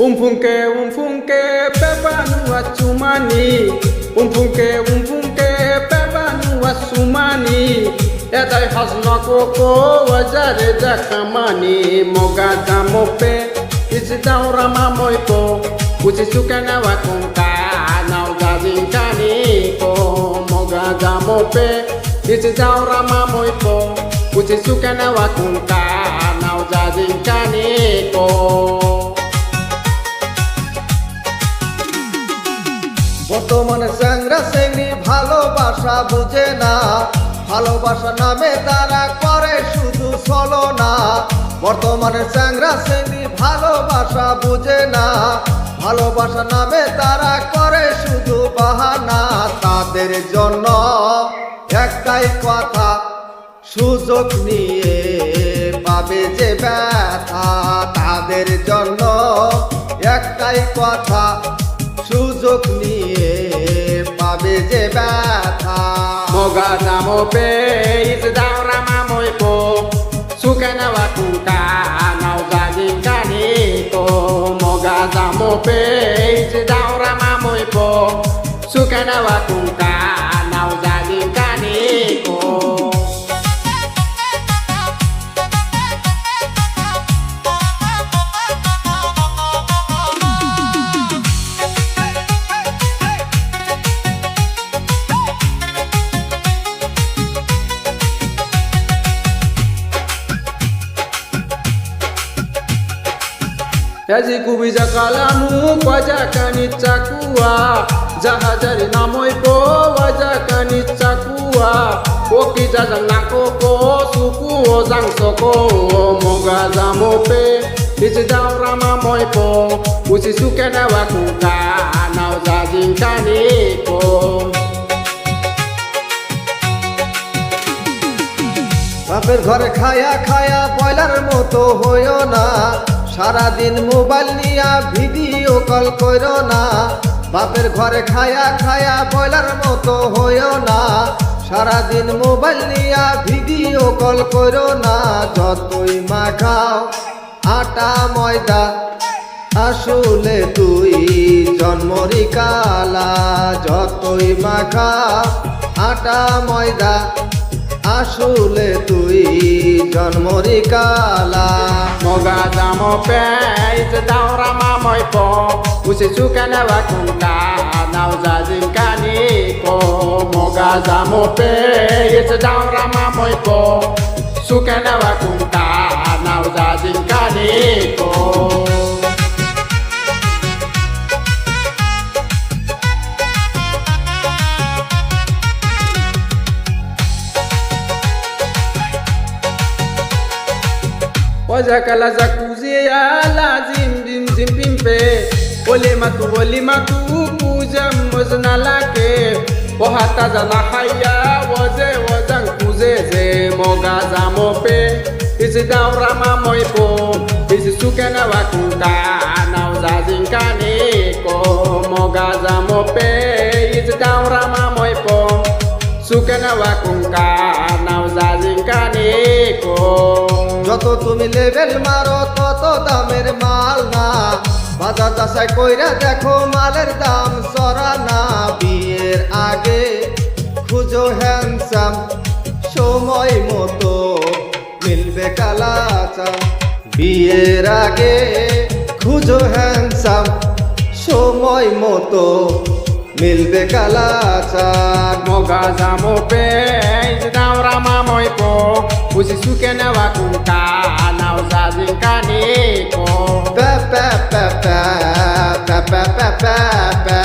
Umfunke pepa nuwa chumani. Umfunke pepa nuwa sumani. Edai hasna koko wajare jakamani. Moga jamope isi daura mamoiko. Usi sukana wakunka nau jazinkani ko. Moga jamope isi daura mamoiko. Usi sukana wakunka nau jazinkani ko. বর্তমানে চ্যাংরা চ্যাংড়ি ভালোবাসা বুঝে না, ভালোবাসা নামে তারা করে শুধু ছলনা। বর্তমানে চ্যাংরা চ্যাংড়ি ভালোবাসা বুঝে না, ভালোবাসা নামে তারা করে শুধু বাহানা। তাদের জন্য একটাই কথা, সুযোগ নিয়ে পাবে যে ব্যথা। তাদের জন্য একটাই কথা, সুযোগ নিয়ে পাবে যে ব্যথা। Moga jamope isi daura mamoiko. Sukana wakunka nau jazinkani ko. Moga jamope isi daura mamoiko. Sukana wakunka nau jazinkani ko. Yaji kubija kalamu kwaja kanichakua. Jahajari namoiko waja kanichakua. Okija janakoko sukuo jangsoko. Moga jamope isi daura mamoiko. Usi sukana wakunka nau jazinkani ko. বাপের ঘরে খায়া খায়া boiler মতো হইও না, সারাদিন mobile নিয়া video call করো না। বাপের ঘরে খায়া খায়া বয়লার মতো হইও না, সারাদিন মোবাইল নিয়া ভিডিও কল করো না। যতই মাখাও আটা ময়দা, আসলে তুই জন্মরি কালা। যতই মাখাও আটা ময়দা, আসলে তুই জন্মরি কালা। Moga jamope isi daura mamoiko. Usi sukana wakunka nau jazinkani ko. Moga jamope isi daura mamoiko. Sukana wakunka nau jazinkani ko. Waja kala zakuzi ala zim pimpe. Ole matu kuja mozna lake. Ohata jana haya waze wazang kuzeze. Moga jamope isi daura mamoiko. Isi sukana wakunka nau jazinkani ko. Moga jamope isi daura mamoiko. Sukana wakunka nau jazinkani ko. যত তুমি level মারো তত দামের মাল না, বাজার যাচাই কইরা দেখো মালের দাম চড়া না। বিয়ের আগে খুঁজো হ্যান্ডসাম, সময় মতো মিলবে কালাচা। বিয়ের আগে খুঁজো হ্যান্ডসাম, সময় মতো মিলবে কালাচা। Moga jamope isi daura mamoiko. Usi sukana wakunka nau jazinkani ko. Pa pa pa pa pa pa pa pa pa.